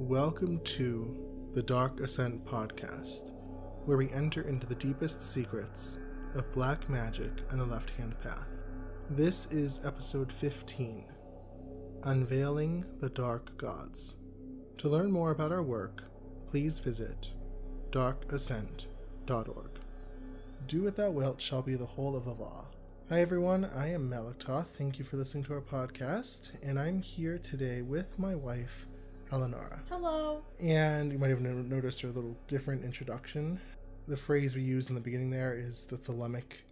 Welcome to the Dark Ascent podcast, where we enter into the deepest secrets of black magic and the left-hand path. This is episode 15, Unveiling the Dark Gods. To learn more about our work, please visit darkascent.org. Do what thou wilt shall be the whole of the law. Hi everyone, I am Melektoth. Thank you for listening to our podcast, and I'm here today with my wife, Elinara. Hello. And you might have noticed a little different introduction. The phrase we use in the beginning there is the thelemic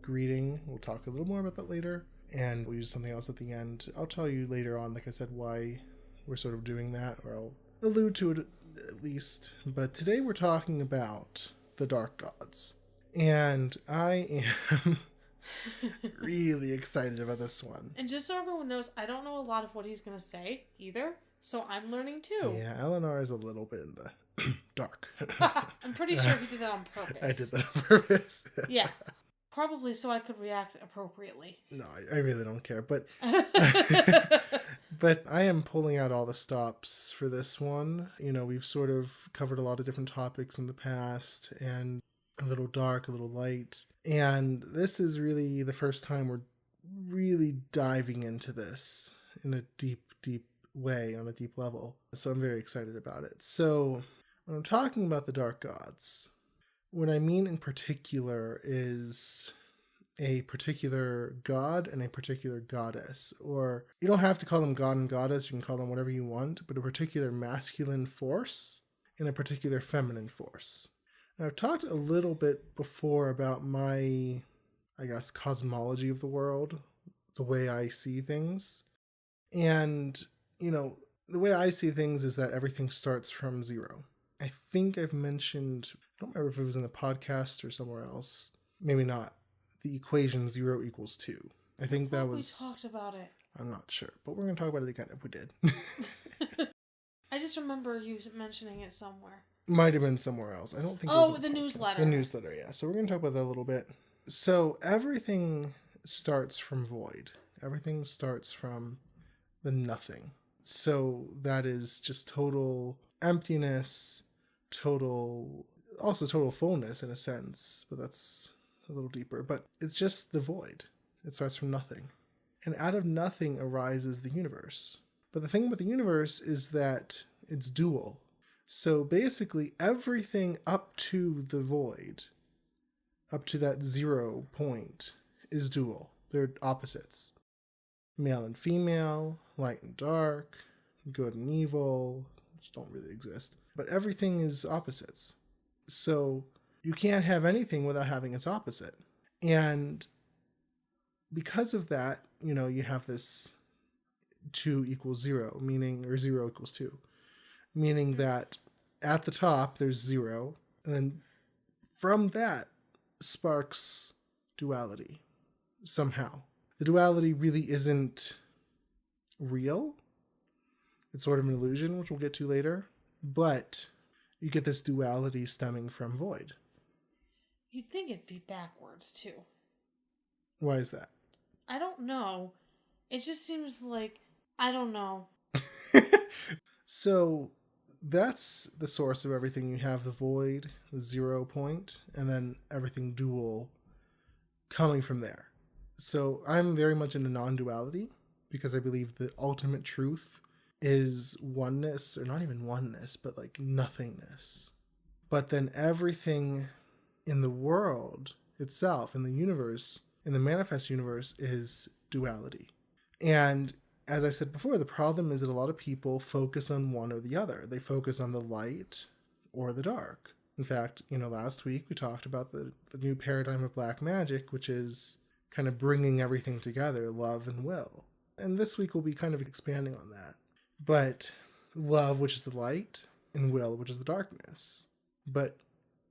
greeting. We'll talk a little more about that later, and we'll use something else at the end. I'll tell you later on, like I said, why we're sort of doing that, or I'll allude to it at least. But today we're talking about the Dark Gods, and I am really excited about this one. And just so everyone knows, I don't know a lot of what he's going to say either, so I'm learning too. Yeah, Elinara is a little bit in the dark. I'm pretty sure he did that on purpose. I did that on purpose. Yeah, probably so I could react appropriately. No, I really don't care, but but I am pulling out all the stops for this one. You know, we've sort of covered a lot of different topics in the past, and a little dark, a little light. And this is really the first time we're really diving into this in a deep way, on a deep level. So I'm very excited about it. So when I'm talking about the Dark Gods, what I mean in particular is a particular god and a particular goddess. Or you don't have to call them god and goddess, you can call them whatever you want, but a particular masculine force and a particular feminine force. Now, I've talked a little bit before about my, I guess, cosmology of the world, the way I see things. And, you know, the way I see things is that everything starts from zero. I think I've mentioned, I don't remember if it was in the podcast or somewhere else, maybe not, the equation 0 equals 2. I think that was... we talked about it. I'm not sure, but we're going to talk about it again if we did. I just remember you mentioning it somewhere. Might have been somewhere else. I don't think it was the newsletter. The newsletter, yeah. So we're going to talk about that a little bit. So everything starts from void. Everything starts from the nothing. So that is just total emptiness, total fullness in a sense, but that's a little deeper. But it's just the void. It starts from nothing. And out of nothing arises the universe. But the thing with the universe is that it's dual. So basically everything up to the void, up to that 0 point, is dual. They're opposites. Male and female, light and dark, good and evil, which don't really exist. But everything is opposites. So you can't have anything without having its opposite. And because of that, you know, you have this 2 equals 0, meaning, or 0 equals 2. Meaning that at the top there's 0, and then from that sparks duality somehow. The duality really isn't real. It's sort of an illusion, which we'll get to later. But you get this duality stemming from void. You'd think it'd be backwards too. Why is that? I don't know. It just seems like, I don't know. So that's the source of everything. You have the void, the 0 point, and then everything dual coming from there. So I'm very much into non-duality because I believe the ultimate truth is oneness, or not even oneness, but like nothingness. But then everything in the world itself, in the universe, in the manifest universe, is duality. And as I said before, the problem is that a lot of people focus on one or the other. They focus on the light or the dark. In fact, you know, last week we talked about the new paradigm of black magic, which is kind of bringing everything together, love and will. And this week we'll be kind of expanding on that. But love, which is the light, and will, which is the darkness. But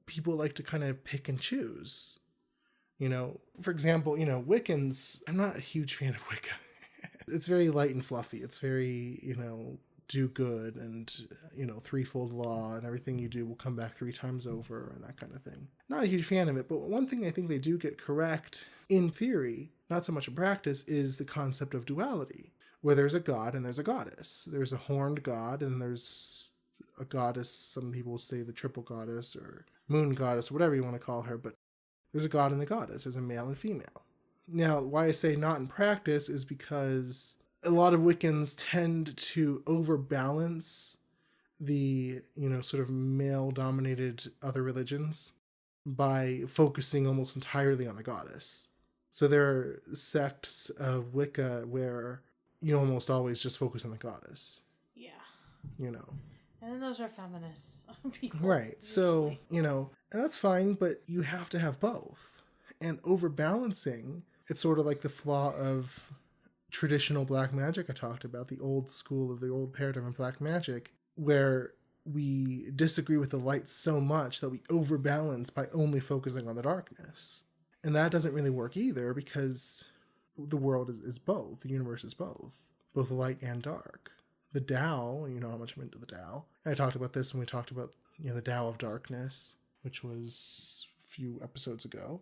people like to kind of pick and choose. You know, for example, you know, Wiccans, I'm not a huge fan of Wicca. It's very light and fluffy. It's very, you know, do good and, you know, threefold law and everything you do will come back 3 times over and that kind of thing. Not a huge fan of it, but one thing I think they do get correct in theory, not so much in practice, is the concept of duality, where there's a god and there's a goddess. There's a horned god and there's a goddess. Some people say the triple goddess or moon goddess, whatever you want to call her, but there's a god and a goddess. There's a male and female. Now, why I say not in practice is because a lot of Wiccans tend to overbalance the, sort of male-dominated other religions by focusing almost entirely on the goddess. So there are sects of Wicca where you almost always just focus on the goddess. Yeah. And then those are feminists people. Right. Usually. So, and that's fine, but you have to have both. And overbalancing, it's sort of like the flaw of traditional black magic I talked about, the old school of the old paradigm of black magic, where we disagree with the light so much that we overbalance by only focusing on the darkness. And that doesn't really work either, because the world is both. The universe is both light and dark. The Tao, you know how much I'm into the Tao. I talked about this when we talked about the Tao of Darkness, which was a few episodes ago.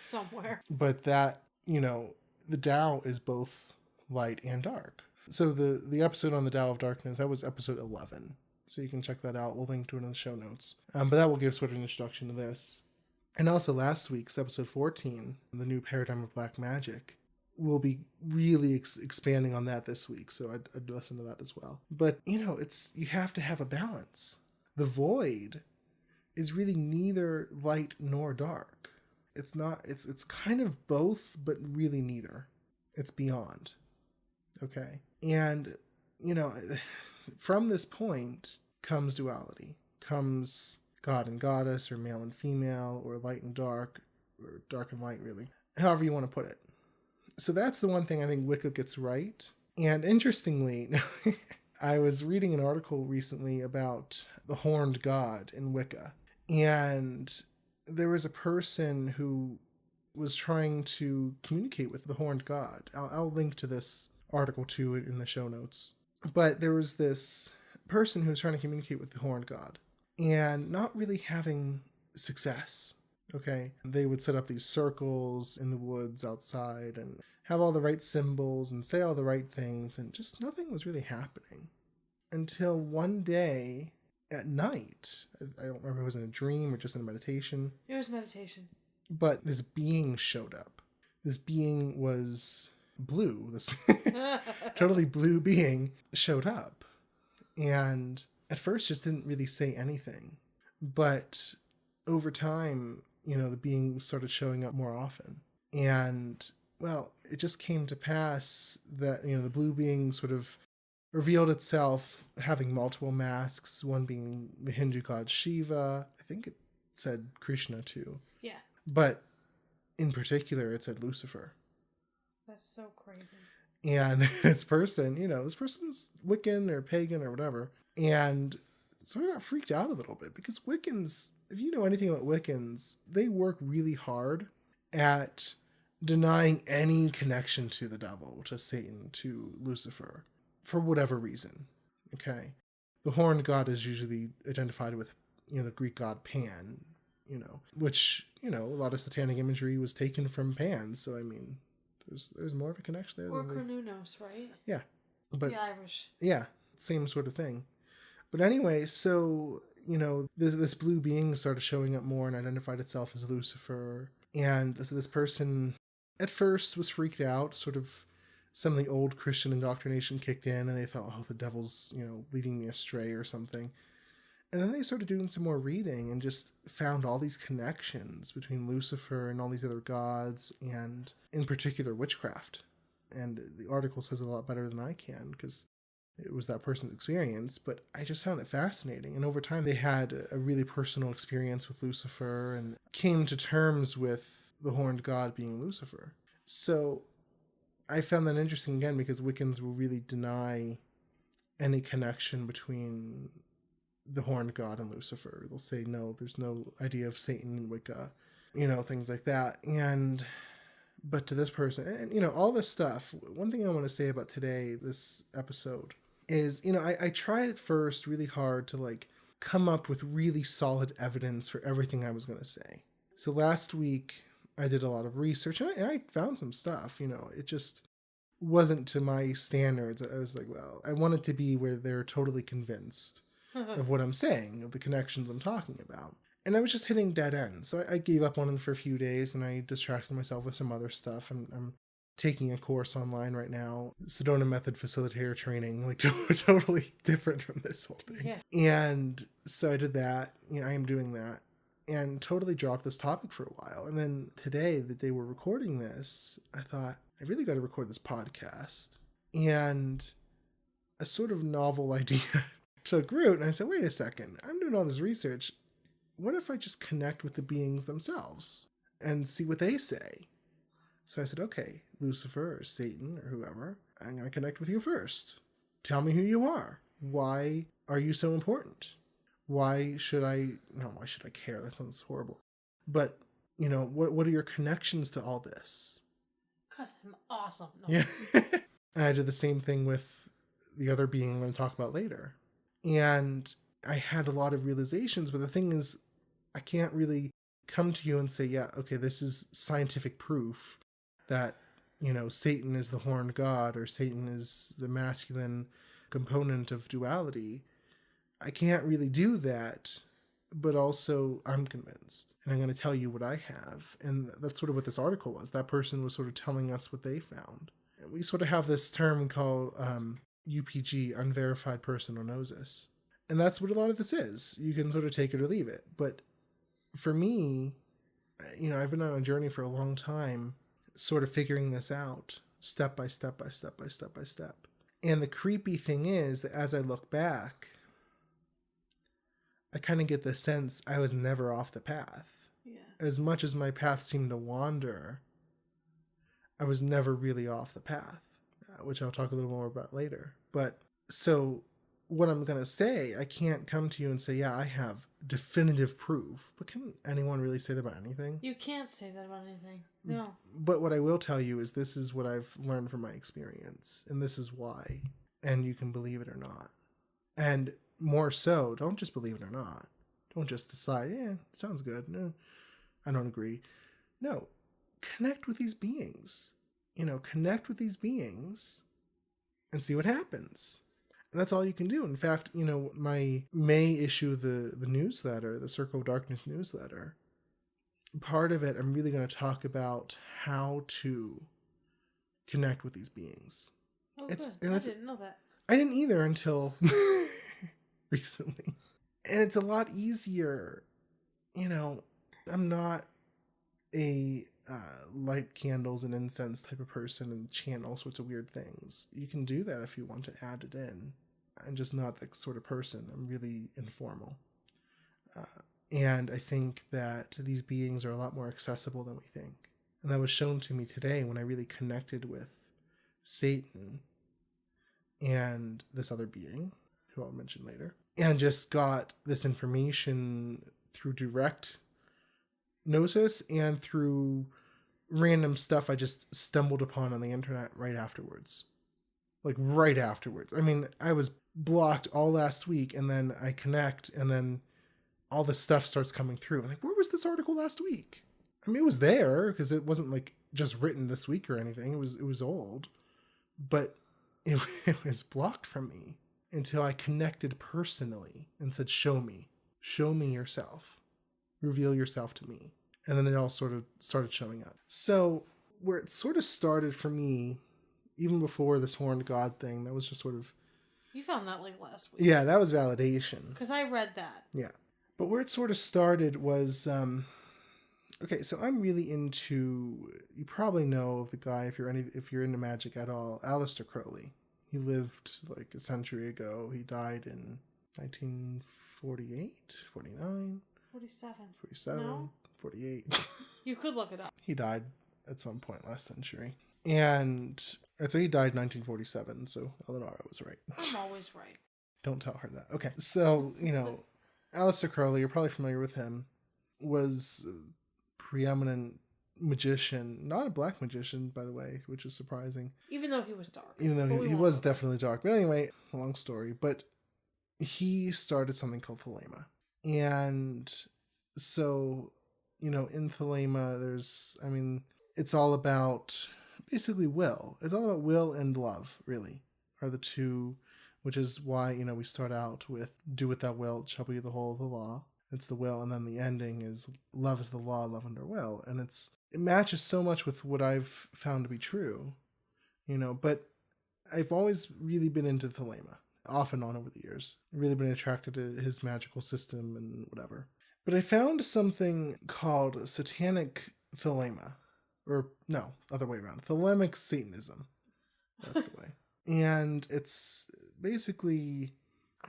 Somewhere. But that, the Tao is both light and dark. So the episode on the Tao of Darkness, that was episode 11. So you can check that out. We'll link to it in the show notes. But that will give sort of an introduction to this. And also last week's episode 14, the new paradigm of black magic, we'll be really expanding on that this week. So I'd listen to that as well. But, you have to have a balance. The void is really neither light nor dark. It's not, it's kind of both, but really neither. It's beyond. Okay. And, from this point comes duality, comes God and goddess, or male and female, or light and dark, or dark and light, really. However you want to put it. So that's the one thing I think Wicca gets right. And interestingly, I was reading an article recently about the horned god in Wicca. And there was a person who was trying to communicate with the horned god. I'll link to this article too in the show notes. But there was this person who was trying to communicate with the horned god and not really having success. Okay. They would set up these circles in the woods outside and have all the right symbols and say all the right things, and just nothing was really happening until one day at night. I don't remember if it was in a dream or just in a meditation. It was meditation. But this being showed up. This being was blue. This totally blue being showed up. And at first just didn't really say anything. But over time, the being started showing up more often. And, well, it just came to pass that, the blue being sort of revealed itself having multiple masks, one being the Hindu god Shiva. I think it said Krishna too. Yeah. But in particular, it said Lucifer. That's so crazy. And this person, this person's Wiccan or pagan or whatever, and sort of got freaked out a little bit, because Wiccans, if you know anything about Wiccans, they work really hard at denying any connection to the devil, to Satan, to Lucifer, for whatever reason. Okay. The horned god is usually identified with, the Greek god Pan, which, a lot of satanic imagery was taken from Pan. So, I mean, there's more of a connection there. Or Cornunos, right? Yeah. But the Irish. Yeah. Same sort of thing. But anyway, so, this blue being started showing up more and identified itself as Lucifer. And this person at first was freaked out. Sort of some of the old Christian indoctrination kicked in, and they thought, oh, the devil's, leading me astray or something. And then they started doing some more reading and just found all these connections between Lucifer and all these other gods, and in particular witchcraft. And the article says it a lot better than I can, because it was that person's experience, but I just found it fascinating. And over time, they had a really personal experience with Lucifer and came to terms with the horned god being Lucifer. So I found that interesting again, because Wiccans will really deny any connection between the horned god and Lucifer. They'll say, no, there's no idea of Satan in Wicca, things like that. But to this person, and, all this stuff, one thing I want to say about this episode, is, I tried at first really hard to come up with really solid evidence for everything I was going to say. So last week I did a lot of research, and I found some stuff, it just, wasn't to my standards. I was like, well, I want it to be where they're totally convinced of what I'm saying, of the connections I'm talking about. And I was just hitting dead ends. So I gave up on it for a few days and I distracted myself with some other stuff. And I'm taking a course online right now, Sedona Method Facilitator Training, like totally different from this whole thing. Yeah. And so I did that. I am doing that. And totally dropped this topic for a while. And then today, the day we're recording this, I thought, I really got to record this podcast. And a sort of novel idea took root. And I said, wait a second, I'm doing all this research. What if I just connect with the beings themselves and see what they say? So I said, okay, Lucifer or Satan or whoever, I'm going to connect with you first. Tell me who you are. Why are you so important? Why should I care? That sounds horrible. But, what are your connections to all this? Because I'm awesome. No. Yeah. And I did the same thing with the other being I'm going to talk about later. And I had a lot of realizations, but the thing is, I can't really come to you and say, yeah, okay, this is scientific proof that, Satan is the horned god or Satan is the masculine component of duality. I can't really do that, but also I'm convinced. And I'm going to tell you what I have. And that's sort of what this article was. That person was sort of telling us what they found. And we sort of have this term called UPG, Unverified Personal Gnosis. And that's what a lot of this is. You can sort of take it or leave it. But for me, I've been on a journey for a long time, sort of figuring this out step by step by step by step by step. And the creepy thing is that as I look back, I kind of get the sense I was never off the path. Yeah. As much as my path seemed to wander, I was never really off the path, which I'll talk a little more about later. But so what I'm going to say, I can't come to you and say, yeah, I have definitive proof. But can anyone really say that about anything? You can't say that about anything. No. But what I will tell you is this is what I've learned from my experience. And this is why. And you can believe it or not. And more so, don't just believe it or not. Don't just decide, yeah, sounds good. No, I don't agree. No, connect with these beings. Connect with these beings and see what happens. And that's all you can do. In fact, my May issue, the newsletter, the Circle of Darkness newsletter, part of it, I'm really going to talk about how to connect with these beings. Oh, good. I didn't know that. I didn't either until recently. And it's a lot easier. I'm not a light candles and incense type of person and chant all sorts of weird things. You can do that if you want to add it in. I'm just not that sort of person. I'm really informal. And I think that these beings are a lot more accessible than we think. And that was shown to me today when I really connected with Satan and this other being, who I'll mention later, and just got this information through direct gnosis and through random stuff I just stumbled upon on the internet right afterwards. Like right afterwards. I mean, I was blocked all last week and then I connect and then all this stuff starts coming through. I'm like, where was this article last week? I mean, it was there because it wasn't like just written this week or anything. It was old, but it was blocked from me until I connected personally and said, show me yourself, reveal yourself to me. And then it all sort of started showing up. So where it sort of started for me, even before this horned god thing, that was just sort of... You found that like last week. Yeah, that was validation. Because I read that. Yeah. But where it sort of started was... okay, so I'm really into... You probably know the guy, if you're into magic at all, Aleister Crowley. He lived like a century ago. He died in 1948, 49... 47, No? 48. You could look it up. He died at some point last century. And so he died in 1947, so Elinara was right. I'm always right. Don't tell her that. Okay, so, Aleister Crowley, you're probably familiar with him, was a preeminent magician. Not a black magician, by the way, which is surprising. Even though he was dark. Even though he was definitely dark. But anyway, long story. But he started something called Thelema. And so... in Thelema, it's all about basically will. It's all about will and love, really, are the two, which is why, we start out with do what thou wilt shall be the whole of the law. It's the will, and then the ending is love is the law, love under will. And it matches so much with what I've found to be true, but I've always really been into Thelema, off and on over the years. I've really been attracted to his magical system and whatever. But I found something called satanic Thelema. Or, no, other way around. Thelemic Satanism. That's the way. And it's basically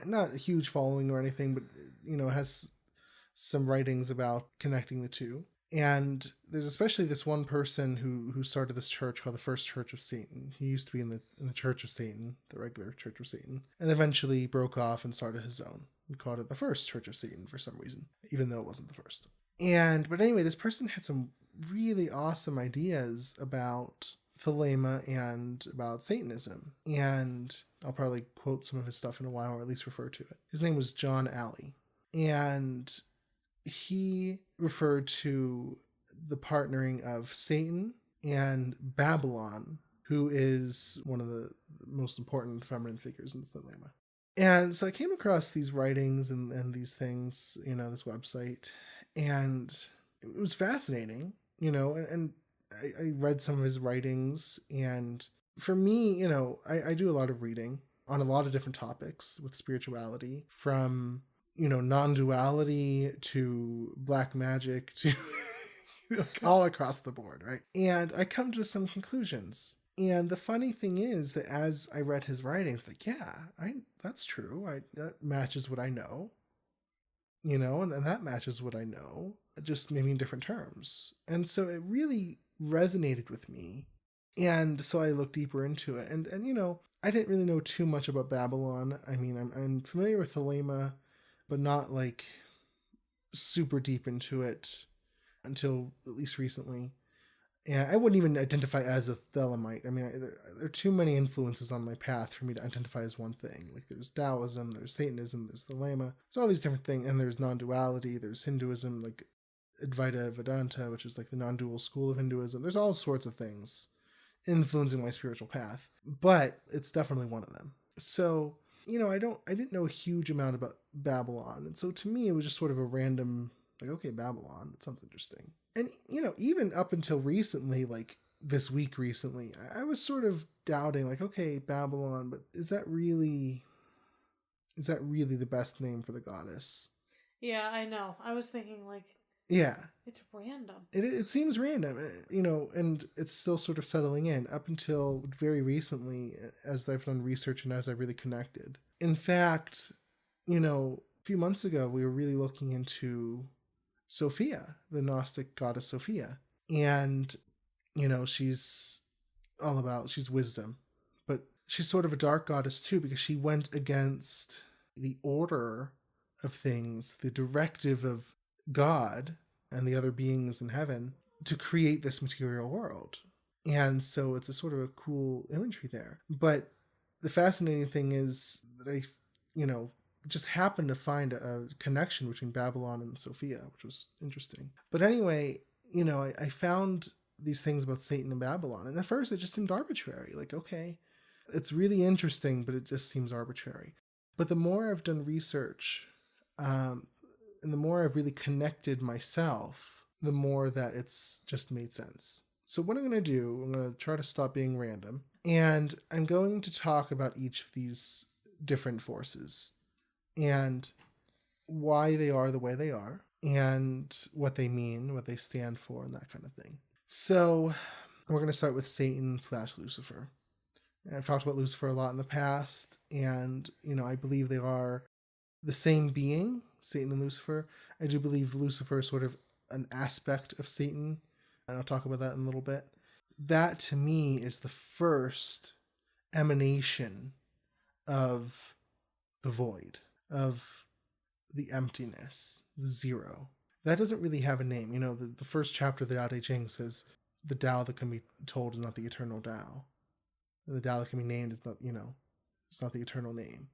not a huge following or anything, but, has some writings about connecting the two. And there's especially this one person who started this church called the First Church of Satan. He used to be in the Church of Satan, the regular Church of Satan, and eventually broke off and started his own. We called it the First Church of Satan for some reason, even though it wasn't the first. But anyway, this person had some really awesome ideas about Thelema and about Satanism. And I'll probably quote some of his stuff in a while, or at least refer to it. His name was John Alley. And he referred to the partnering of Satan and Babylon, who is one of the most important feminine figures in the Thelema. And so I came across these writings and these things, this website, and it was fascinating, and I read some of his writings. And for me, I do a lot of reading on a lot of different topics with spirituality, from non-duality to black magic to all across the board, right? And I come to some conclusions. And the funny thing is that as I read his writings, that's true. That matches what I know, and that matches what I know, just maybe in different terms. And so it really resonated with me. And so I looked deeper into it. And I didn't really know too much about Babylon. I mean, I'm familiar with Thelema, but not like super deep into it until at least recently. And I wouldn't even identify as a Thelemite. I mean, there are too many influences on my path for me to identify as one thing. Like, there's Taoism, there's Satanism, there's Thelema, there's all these different things, and there's non-duality, there's Hinduism, like Advaita Vedanta, which is like the non-dual school of Hinduism. There's all sorts of things influencing my spiritual path, but it's definitely one of them. So, I didn't know a huge amount about Babylon, and so to me it was just sort of a random, like, okay, Babylon, that sounds interesting. And even up until recently, like this week recently, I was sort of doubting, like, okay, Babylon, but is that really the best name for the goddess? Yeah, I know. I was thinking, like, yeah, it's random. It seems random, and it's still sort of settling in up until very recently, as I've done research and as I've really connected. In fact, a few months ago, we were really looking into Sophia, the Gnostic goddess Sophia. And, she's wisdom, but she's sort of a dark goddess too, because she went against the order of things, the directive of God and the other beings in heaven to create this material world. And so it's a sort of a cool imagery there. But the fascinating thing is that I, just happened to find a connection between Babylon and Sophia, which was interesting. But anyway, I found these things about Satan and Babylon, and at first it just seemed arbitrary. Like, okay, it's really interesting, but it just seems arbitrary. But the more I've done research, and the more I've really connected myself, the more that it's just made sense. So what I'm going to do, I'm going to try to stop being random, and I'm going to talk about each of these different forces and why they are the way they are, and what they mean, what they stand for, and that kind of thing. So we're going to start with Satan/Lucifer. And I've talked about Lucifer a lot in the past, and, I believe they are the same being, Satan and Lucifer. I do believe Lucifer is sort of an aspect of Satan, and I'll talk about that in a little bit. That, to me, is the first emanation of the void, of the emptiness, the zero. That doesn't really have a name. The first chapter of the Tao Te Ching says the Tao that can be told is not the eternal Tao. And the Tao that can be named is not, it's not the eternal name.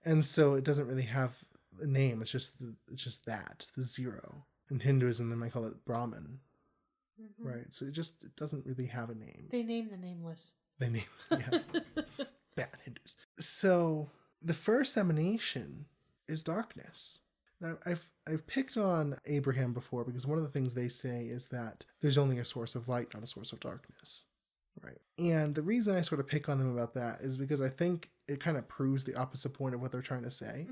And so it doesn't really have a name. It's just that, the zero. In Hinduism, they might call it Brahman. Mm-hmm. right? So it doesn't really have a name. They name the nameless. They name, yeah, bad Hindus. So the first emanation is darkness. Now, I've picked on Abraham before because one of the things they say is that there's only a source of light, not a source of darkness, right? And the reason I sort of pick on them about that is because I think it kind of proves the opposite point of what they're trying to say.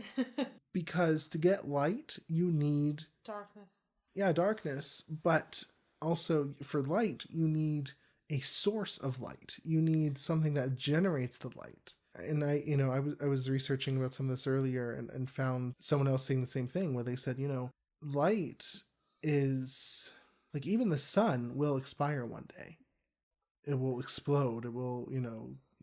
Because to get light, you need Darkness. Yeah, darkness, but also for light, you need a source of light. You need something that generates the light. And I was researching about some of this earlier and found someone else saying the same thing where they said, light is like even the sun will expire one day. It will explode. It will,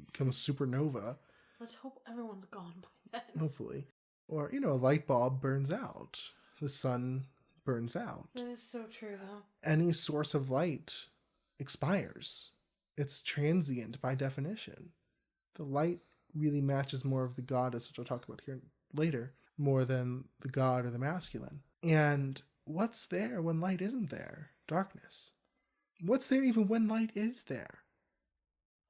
become a supernova. Let's hope everyone's gone by then. Hopefully. Or, a light bulb burns out. The sun burns out. That is so true, though. Any source of light expires. It's transient by definition. The light really matches more of the goddess, which I'll talk about here later, more than the god or the masculine. And what's there when light isn't there? Darkness. What's there even when light is there?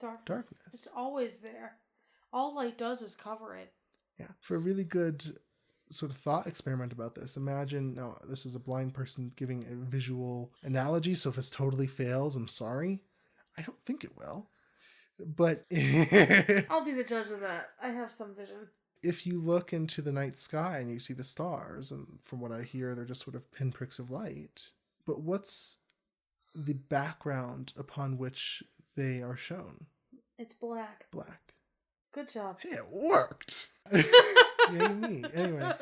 Darkness. It's always there. All light does is cover it. Yeah. For a really good sort of thought experiment about this, imagine, now this is a blind person giving a visual analogy, so if this totally fails, I'm sorry. I don't think it will. But I'll be the judge of that. I have some vision. If you look into the night sky and you see the stars, and from what I hear, they're just sort of pinpricks of light. But what's the background upon which they are shown? It's black. Black. Good job. Hey, it worked! Yay me. Anyway.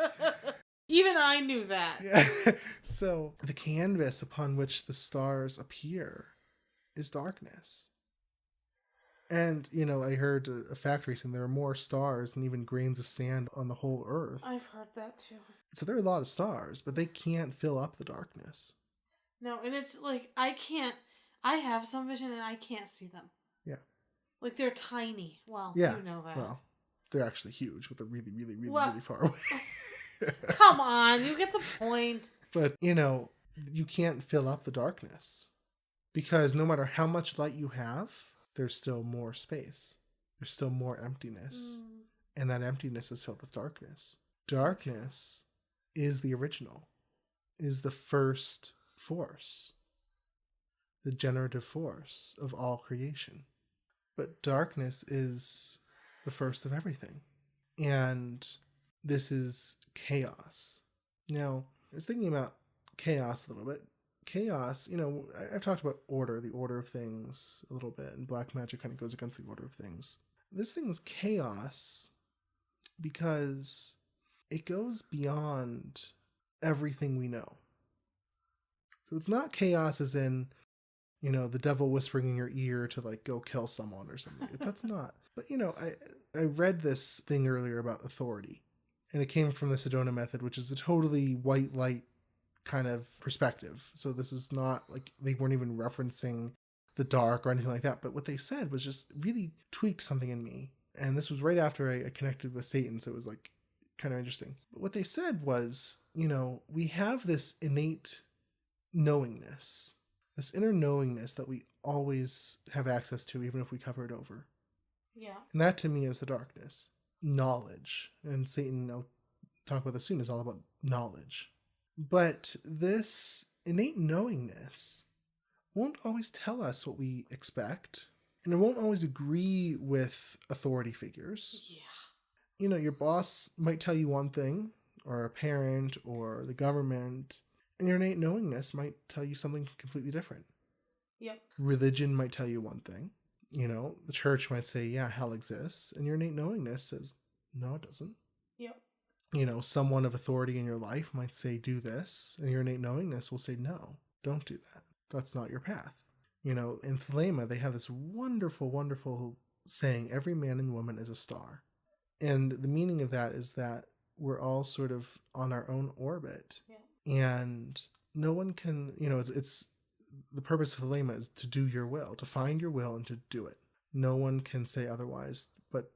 Even I knew that. Yeah. So, the canvas upon which the stars appear is darkness. And, I heard a fact recently, there are more stars than even grains of sand on the whole earth. I've heard that too. So there are a lot of stars, but they can't fill up the darkness. No, and it's like, I have some vision and I can't see them. Yeah. Like they're tiny. Well, yeah. You know that. Well, they're actually huge, but they're really, really, really, really far away. Come on, you get the point. But, you can't fill up the darkness. Because no matter how much light you have, there's still more space. There's still more emptiness. And that emptiness is filled with darkness. Darkness is the original, is the first force, the generative force of all creation. But darkness is the first of everything. And this is chaos. Now, I was thinking about chaos a little bit. Chaos, I've talked about order, the order of things a little bit, and black magic kind of goes against the order of things. This thing is chaos because it goes beyond everything we know. So it's not chaos as in, the devil whispering in your ear to like go kill someone or something. That's not. But, I read this thing earlier about authority, and it came from the Sedona method, which is a totally white light kind of perspective. So this is not like they weren't even referencing the dark or anything like that. But what they said was just really tweaked something in me. And this was right after I connected with Satan. So it was like kind of interesting. But what they said was, we have this innate knowingness, this inner knowingness that we always have access to, even if we cover it over. Yeah. And that to me is the darkness. Knowledge. And Satan, I'll talk about this soon, is all about knowledge. But this innate knowingness won't always tell us what we expect, and it won't always agree with authority figures. Yeah. Your boss might tell you one thing, or a parent, or the government, and your innate knowingness might tell you something completely different. Yep. Religion might tell you one thing. The church might say, yeah, hell exists, and your innate knowingness says, no, it doesn't. Yep. Someone of authority in your life might say, do this, and your innate knowingness will say, no, don't do that. That's not your path. In Thelema, they have this wonderful, wonderful saying, every man and woman is a star. And the meaning of that is that we're all sort of on our own orbit. Yeah. And no one can, it's the purpose of Thelema is to do your will, to find your will and to do it. No one can say otherwise, but,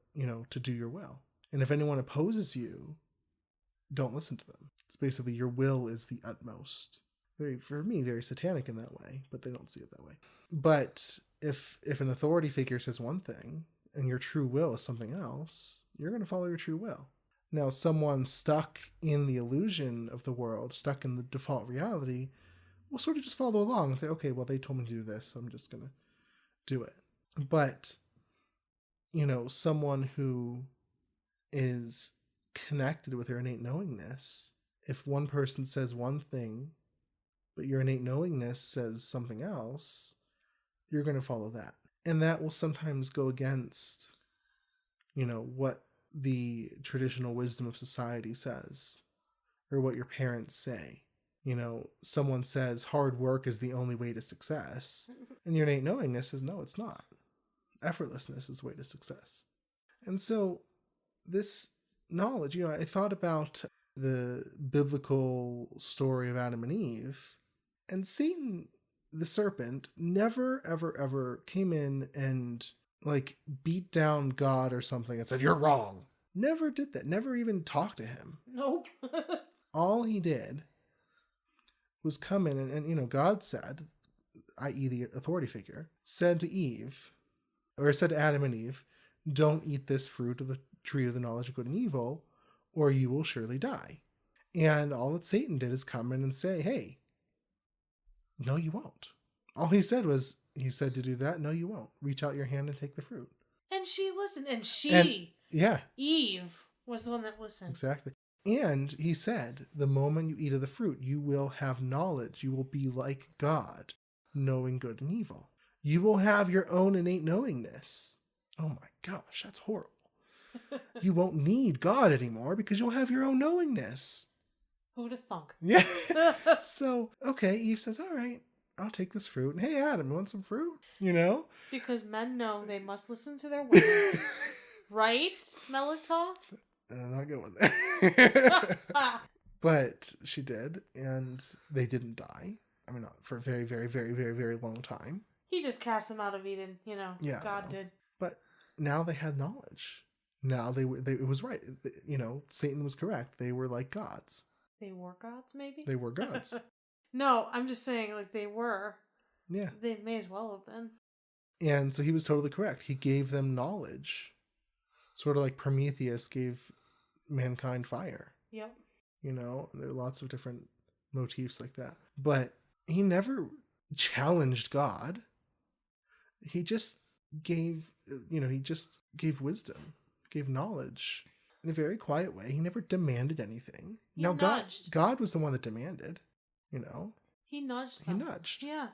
to do your will. And if anyone opposes you, don't listen to them. It's basically your will is the utmost. very, for me, very satanic in that way, but they don't see it that way. But if an authority figure says one thing and your true will is something else, you're going to follow your true will. Now, someone stuck in the illusion of the world, stuck in the default reality, will sort of just follow along and say, okay, well, they told me to do this, so I'm just going to do it. But, someone who is connected with their innate knowingness, if one person says one thing, but your innate knowingness says something else, you're going to follow that. And that will sometimes go against, what the traditional wisdom of society says, or what your parents say. Someone says hard work is the only way to success, and your innate knowingness says, no, it's not. Effortlessness is the way to success. And so this knowledge, I thought about the biblical story of Adam and Eve, and Satan, the serpent, never, ever, ever came in and beat down God or something and said, you're wrong. Never did that. Never even talked to him. Nope. All he did was come in and God said, i.e. the authority figure, said to Adam and Eve, don't eat this fruit of the tree of the knowledge of good and evil, or you will surely die. And all that Satan did is come in and say, hey, no, you won't. All he said to do that. No, you won't. Reach out your hand and take the fruit. And she listened. Eve was the one that listened. Exactly. And he said, the moment you eat of the fruit, you will have knowledge. You will be like God, knowing good and evil. You will have your own innate knowingness. Oh my gosh, that's horrible. You won't need God anymore because you'll have your own knowingness. Who'da thunk? Yeah. So, okay, Eve says, all right, I'll take this fruit. And hey, Adam, you want some fruit? Because men know they must listen to their women. Right, Melektoth? Not good one there. But she did, and they didn't die. I mean, not for a very, very, very, very, very long time. He just cast them out of Eden, Yeah, God did. But now they had knowledge. Now it was right. Satan was correct. They were like gods. They were gods, maybe? They were gods. No, I'm just saying, they were. Yeah. They may as well have been. And so he was totally correct. He gave them knowledge. Sort of like Prometheus gave mankind fire. Yep. There are lots of different motifs like that. But he never challenged God. He just gave wisdom, gave knowledge in a very quiet way. He never demanded anything. He now nudged. God was the one that demanded, He nudged them. He nudged. Yeah.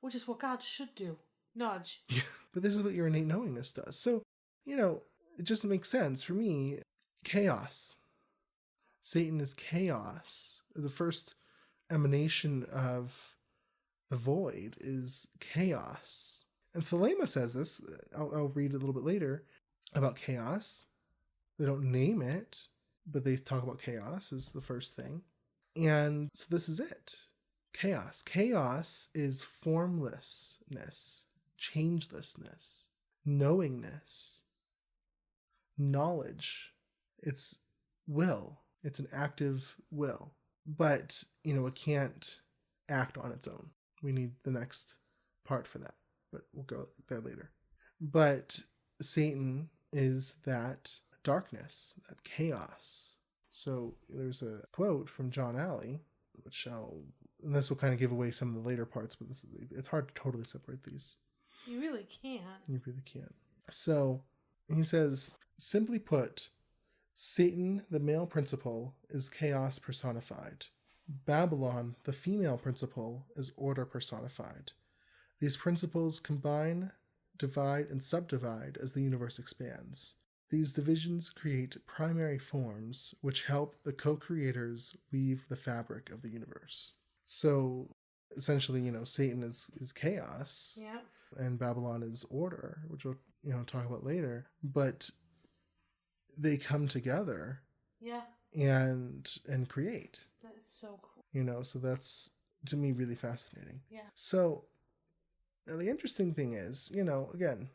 Which is what God should do. Nudge. Yeah. But this is what your innate knowingness does. So, it just makes sense for me. Chaos. Satan is chaos. The first emanation of the void is chaos. And Thelema says this. I'll read a little bit later about chaos. They don't name it, but they talk about chaos as the first thing. And so this is it. Chaos. Chaos is formlessness, changelessness, knowingness, knowledge. It's will. It's an active will. But, it can't act on its own. We need the next part for that. But we'll go there later. But Satan is that darkness, that chaos. So there's a quote from John Alley, and this will kind of give away some of the later parts, but it's hard to totally separate these. You really can't. You really can't. So he says, simply put, Satan, the male principle, is chaos personified. Babylon, the female principle, is order personified. These principles combine, divide, and subdivide as the universe expands. These divisions create primary forms which help the co-creators weave the fabric of the universe. So essentially, Satan is chaos. Yeah. And Babylon is order, which we'll talk about later. But they come together. Yeah. And create. That is so cool. So that's, to me, really fascinating. Yeah. So the interesting thing is, again,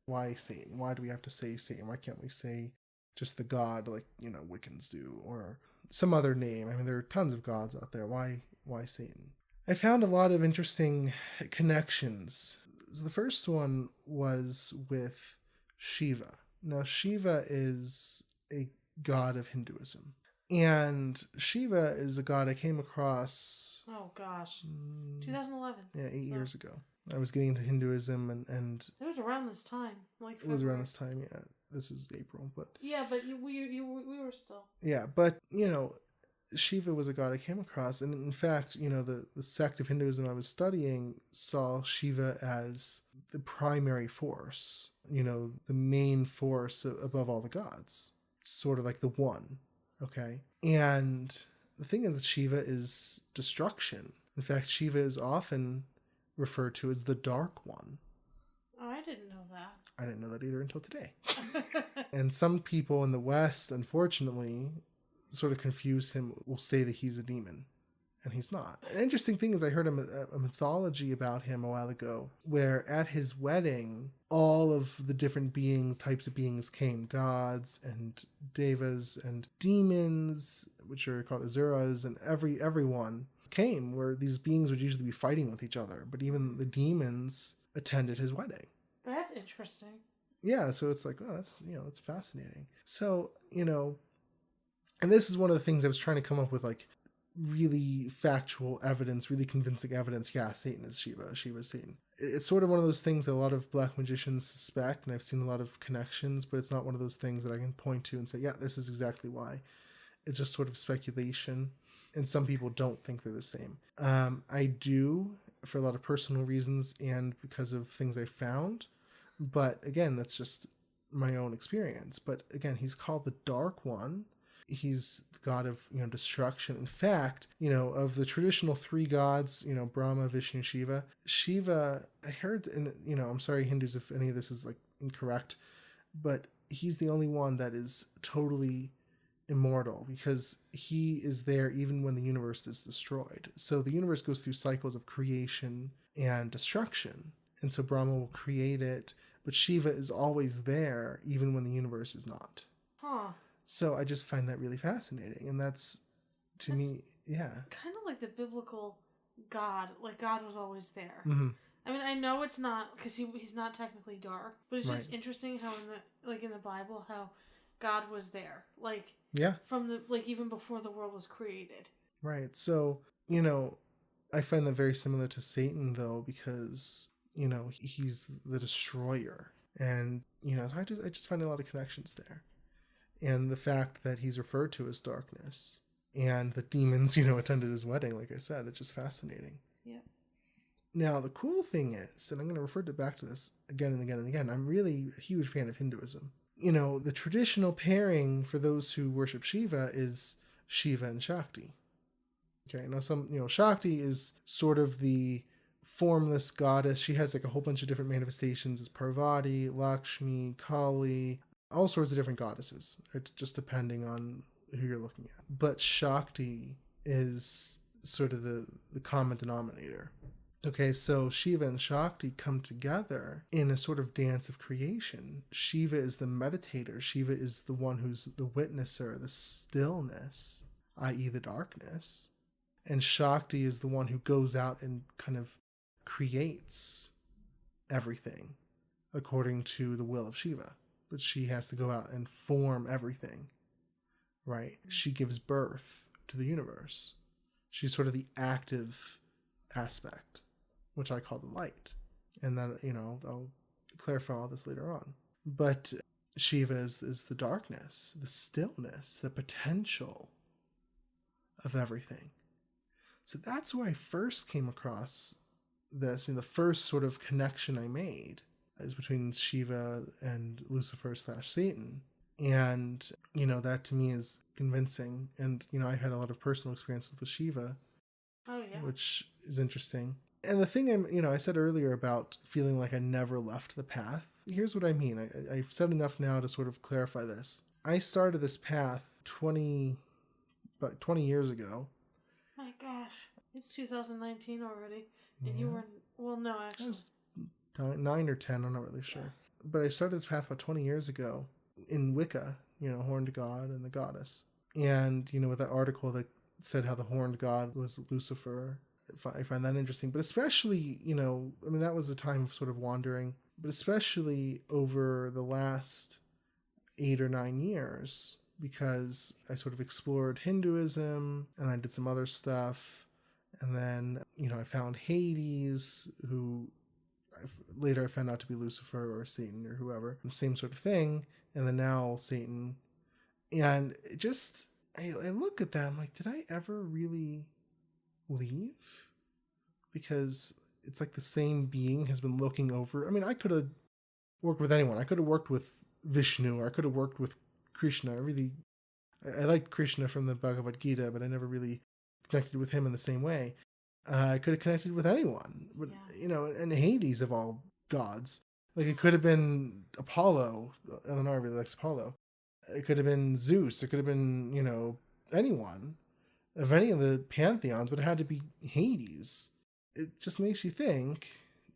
why Satan? Why do we have to say Satan? Why can't we say just the god like, Wiccans do, or some other name? I mean, there are tons of gods out there. Why Satan? I found a lot of interesting connections. So the first one was with Shiva. Now, Shiva is a god of Hinduism. And Shiva is a god I came across. Oh gosh, 2011. Yeah, 8 years ago. I was getting into Hinduism, and it was around this time, like it was around this time. Yeah, this is April, but yeah, but we were still. Yeah, but Shiva was a god I came across, and in fact, the sect of Hinduism I was studying saw Shiva as the primary force, the main force above all the gods, sort of like the one, okay? And the thing is that Shiva is destruction. In fact, Shiva is often referred to as the Dark One. Oh, I didn't know that. I didn't know that either until today. And some people in the West, unfortunately, sort of confuse him, will say that he's a demon, and he's not. An interesting thing is I heard a mythology about him a while ago, where at his wedding, all of the different types of beings came, gods and devas and demons, which are called asuras, and everyone came, where these beings would usually be fighting with each other, but even the demons attended his wedding. That's interesting. Yeah, so it's like, oh, that's fascinating. So, and this is one of the things I was trying to come up with, like, really factual evidence, really convincing evidence. Yeah, Satan is Shiva. Shiva is Satan. It's sort of one of those things that a lot of black magicians suspect, and I've seen a lot of connections, but it's not one of those things that I can point to and say, yeah, this is exactly why. It's just sort of speculation, and some people don't think they're the same. I do, for a lot of personal reasons and because of things I found, but again, that's just my own experience. But again, he's called the Dark One. He's the god of destruction. In fact, of the traditional three gods, Brahma, Vishnu, Shiva, I heard, and I'm sorry, Hindus, if any of this is like incorrect, but he's the only one that is totally immortal, because he is there even when the universe is destroyed. So the universe goes through cycles of creation and destruction, and so Brahma will create it, but Shiva is always there even when the universe is not. So I just find that really fascinating, and that's me, yeah. Kind of like the biblical God, like God was always there. Mm-hmm. I mean, I know it's not, because he's not technically dark, but it's just interesting how in the Bible, how God was there, like, yeah, from even before the world was created. Right. So I find that very similar to Satan, though, because he's the destroyer, and I just find a lot of connections there. And the fact that he's referred to as darkness, and the demons, attended his wedding, like I said, it's just fascinating. Yeah. Now, the cool thing is, and I'm going to refer back to this again and again and again, I'm really a huge fan of Hinduism. The traditional pairing for those who worship Shiva is Shiva and Shakti. Okay, now Shakti is sort of the formless goddess. She has like a whole bunch of different manifestations as Parvati, Lakshmi, Kali, all sorts of different goddesses, just depending on who you're looking at. But Shakti is sort of the common denominator. Okay, so Shiva and Shakti come together in a sort of dance of creation. Shiva is the meditator. Shiva is the one who's the witnesser, the stillness, i.e. the darkness. And Shakti is the one who goes out and kind of creates everything according to the will of Shiva. But she has to go out and form everything, right? She gives birth to the universe. She's sort of the active aspect, which I call the light. And then, I'll clarify all this later on. But Shiva is the darkness, the stillness, the potential of everything. So that's where I first came across this, the first sort of connection I made is between Shiva and Lucifer / Satan. And, that to me is convincing. And, I had a lot of personal experiences with Shiva. Oh, yeah. Which is interesting. And the thing I said earlier about feeling like I never left the path, here's what I mean. I've said enough now to sort of clarify this. I started this path 20 years ago. My gosh. It's 2019 already. And you were, well, no, actually. I was 9 or 10, I'm not really sure. Yeah. But I started this path about 20 years ago in Wicca, horned god and the goddess. And, with that article that said how the horned god was Lucifer, I find that interesting. But especially, I mean, that was a time of sort of wandering, but especially over the last 8 or 9 years, because I sort of explored Hinduism and I did some other stuff. And then, I found Hades, who later I found out to be Lucifer or Satan or whoever, same sort of thing. And then now Satan. And I look at that, I'm like, did I ever really leave? Because it's like the same being has been looking over. I mean, I could have worked with anyone. I could have worked with Vishnu, or I could have worked with Krishna. I liked Krishna from the Bhagavad Gita, but I never really connected with him in the same way. I could have connected with anyone, but and Hades of all gods. Like, it could have been Apollo. Elinara really likes Apollo. It could have been Zeus. It could have been, anyone of any of the pantheons, but it had to be Hades. It just makes you think,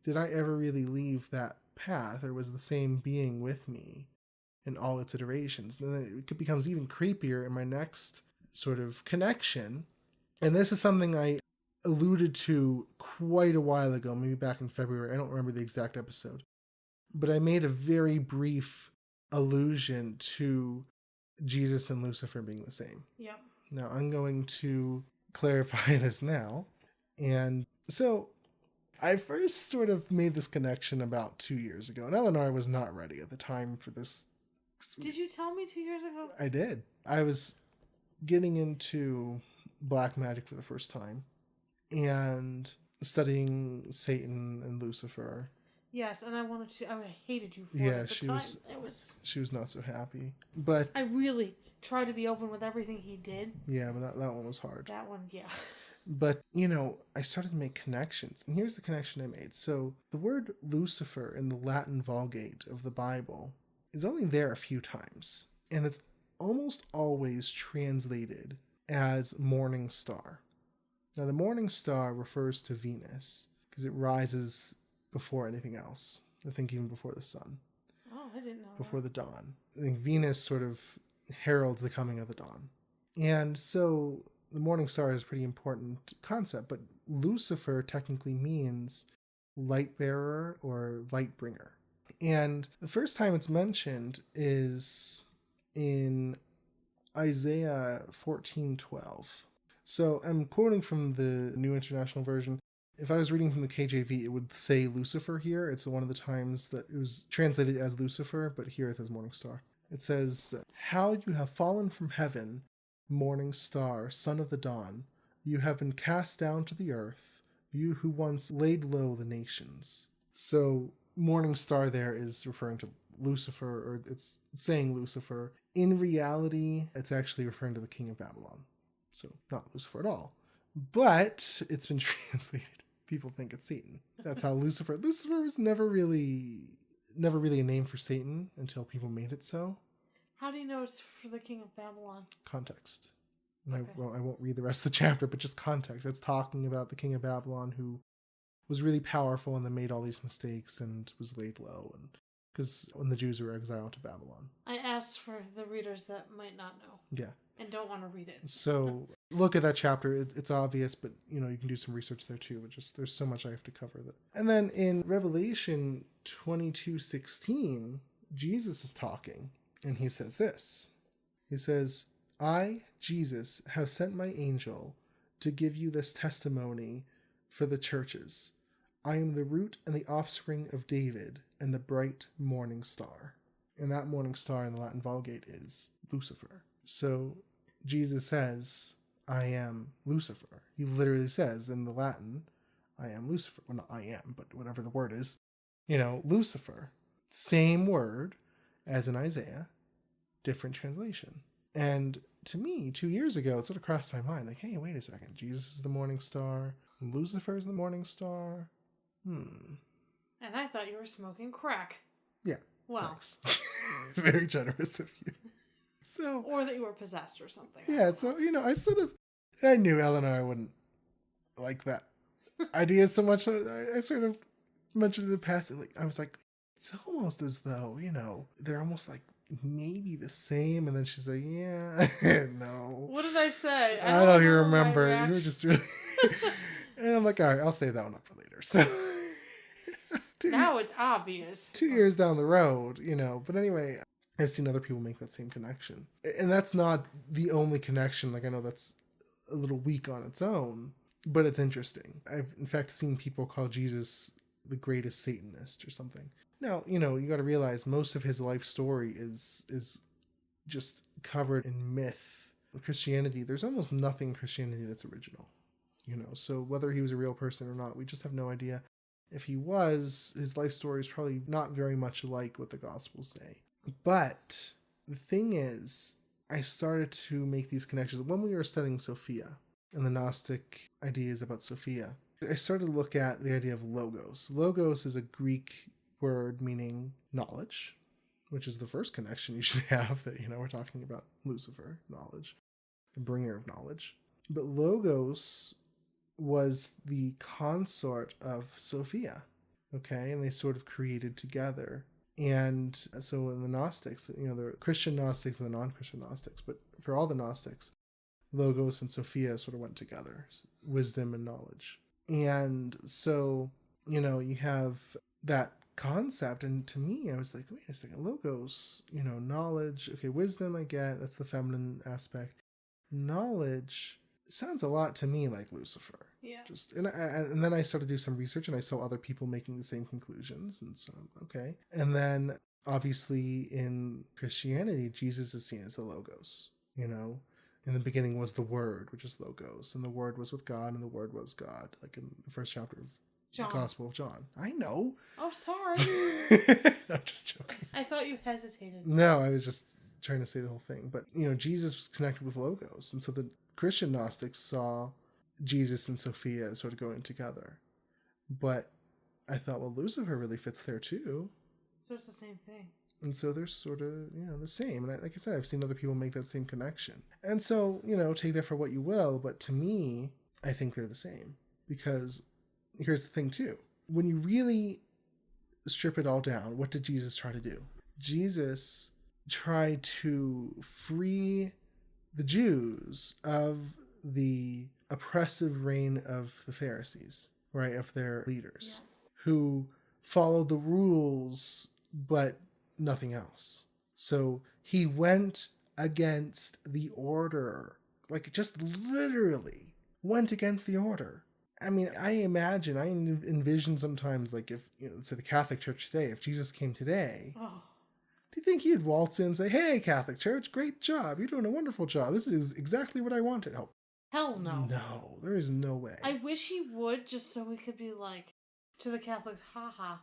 did I ever really leave that path, or was the same being with me in all its iterations? And then it becomes even creepier in my next sort of connection. And this is something I alluded to quite a while ago, maybe back in February. I don't remember the exact episode, but I made a very brief allusion to Jesus and Lucifer being the same. Yep. Now I'm going to clarify this now. And so I first sort of made this connection about 2 years ago, and Elinara was not ready at the time for this. Did you tell me 2 years ago? I did. I was getting into black magic for the first time and studying Satan and Lucifer. Yes, and I hated you for it at the time. She was not so happy. But I really tried to be open with everything he did. Yeah, but that one was hard. That one, yeah. But, I started to make connections. And here's the connection I made. So the word Lucifer in the Latin Vulgate of the Bible is only there a few times. And it's almost always translated as morning star. Now, the morning star refers to Venus because it rises before anything else. I think even before the sun. Oh, I didn't know. Before the dawn. I think Venus sort of heralds the coming of the dawn. And so the morning star is a pretty important concept, but Lucifer technically means light bearer or light bringer. And the first time it's mentioned is in Isaiah 14:12. So I'm quoting from the New International Version. If I was reading from the KJV, it would say Lucifer here. It's one of the times that it was translated as Lucifer, but here it says morning star. It says, "How you have fallen from heaven, morning star, son of the dawn. You have been cast down to the earth, you who once laid low the nations." So morning star there is referring to Lucifer, or it's saying Lucifer. In reality, it's actually referring to the king of Babylon. So not Lucifer at all. But it's been translated. People think it's Satan. That's how Lucifer was never really a name for Satan until people made it so. How do you know it's for the king of Babylon? Context. And Okay. I won't read the rest of the chapter, but just context. It's talking about the king of Babylon who was really powerful and then made all these mistakes and was laid low, and because when the Jews were exiled to Babylon. I asked for the readers that might not know. Yeah. And don't want to read it. So look at that chapter. It's obvious, but you can do some research there too. But just there's so much I have to cover that. And then in Revelation 22:16, Jesus is talking, and he says this. He says, "I, Jesus, have sent my angel to give you this testimony for the churches. I am the root and the offspring of David and the bright morning star." And that morning star in the Latin Vulgate is Lucifer. So Jesus says, "I am Lucifer." He literally says in the Latin, "I am Lucifer." Well, not I am, but whatever the word is. Lucifer. Same word as in Isaiah, different translation. And to me, 2 years ago, it sort of crossed my mind, like, hey, wait a second. Jesus is the morning star. Lucifer is the morning star. And I thought you were smoking crack. Yeah. Wow. Thanks. Very generous of you. So, or that you were possessed or something. Yeah, so, I knew Elinara wouldn't like that idea so much. I sort of mentioned it in passing. I was like, it's almost as though, they're almost like maybe the same. And then she's like, yeah, no. What did I say? I don't even remember. You were just really... And I'm like, all right, I'll save that one up for later. So now it's obvious. 2 years down the road, but anyway, I've seen other people make that same connection. And that's not the only connection. Like, I know that's a little weak on its own, but it's interesting. I've, in fact, seen people call Jesus the greatest Satanist or something. Now, you got to realize most of his life story is just covered in myth. In Christianity, there's almost nothing in Christianity that's original. So whether he was a real person or not, we just have no idea. If he was, his life story is probably not very much like what the Gospels say. But the thing is, I started to make these connections. When we were studying Sophia and the Gnostic ideas about Sophia, I started to look at the idea of logos. Logos is a Greek word meaning knowledge, which is the first connection you should have that, we're talking about Lucifer, knowledge, the bringer of knowledge. But logos was the consort of Sophia, okay? And they sort of created together. And so in the Gnostics, the Christian Gnostics and the non-Christian Gnostics, but for all the Gnostics, Logos and Sophia sort of went together, wisdom and knowledge. And so, you have that concept. And to me, I was like, wait a second, Logos, knowledge, okay, wisdom I get, that's the feminine aspect. Knowledge sounds a lot to me like Lucifer. Yeah. And then I started to do some research and I saw other people making the same conclusions. And so, okay. And then obviously in Christianity, Jesus is seen as the Logos, In the beginning was the Word, which is Logos, and the Word was with God, and the Word was God, like in the first chapter of the Gospel of John. I know. Oh, sorry. I'm just joking. I thought you hesitated. No, I was just trying to say the whole thing. But, Jesus was connected with Logos, and so the Christian Gnostics saw Jesus and Sophia sort of going together. But I thought, well, Lucifer really fits there too. So it's the same thing. And so they're sort of, the same. And like I said, I've seen other people make that same connection. And so, take that for what you will. But to me, I think they're the same. Because here's the thing too. When you really strip it all down, what did Jesus try to do? Jesus tried to free the Jews of the oppressive reign of the Pharisees, right? Of their leaders, who followed the rules, but nothing else. So he went against the order, like just literally went against the order. I mean, I envision sometimes, like if, let's say the Catholic Church today, if Jesus came today, do you think he'd waltz in and say, hey, Catholic Church, great job. You're doing a wonderful job. This is exactly what I wanted. Oh, hell no. No, there is no way. I wish he would, just so we could be like, to the Catholics, haha.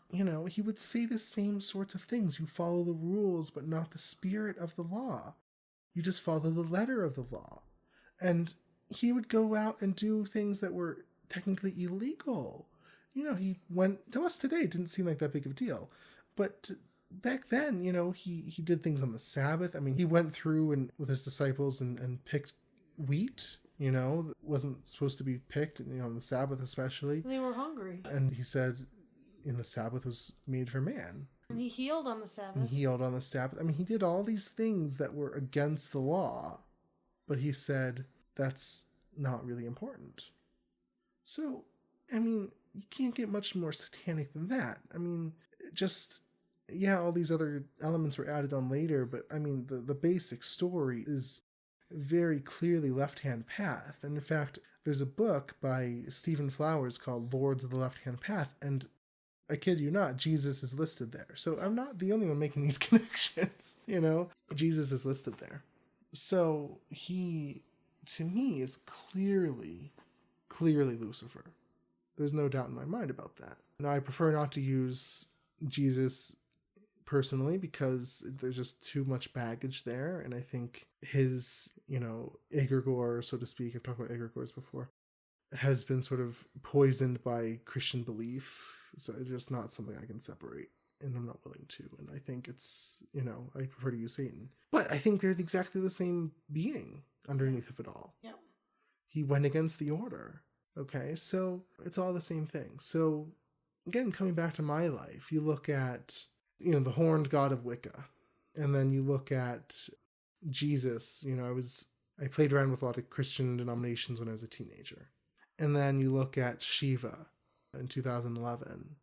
He would say the same sorts of things. You follow the rules, but not the spirit of the law. You just follow the letter of the law. And he would go out and do things that were technically illegal. He went, to us today, it didn't seem like that big of a deal. But back then, he did things on the Sabbath. I mean, he went through and with his disciples and picked wheat, that wasn't supposed to be picked, on the Sabbath especially. They were hungry. And he said, the Sabbath was made for man. And he healed on the Sabbath. I mean, he did all these things that were against the law, but he said that's not really important. So, I mean, you can't get much more satanic than that. I mean, all these other elements were added on later, but I mean, the basic story is very clearly left-hand path. And in fact, there's a book by Stephen Flowers called Lords of the Left-Hand Path, and I kid you not, Jesus is listed there. So I'm not the only one making these connections, Jesus is listed there. So he, to me, is clearly Lucifer. There's no doubt in my mind about that. Now, I prefer not to use Jesus personally because there's just too much baggage there, and I think his, egregore, so to speak, I've talked about egregores before, has been sort of poisoned by Christian belief, so it's just not something I can separate, and I'm not willing to, and I think it's, I prefer to use Satan. But I think they're exactly the same being underneath of it all. Yep. He went against the order, okay? So it's all the same thing. So again, coming back to my life, you look at the horned god of Wicca. And then you look at Jesus. I played around with a lot of Christian denominations when I was a teenager. And then you look at Shiva in 2011.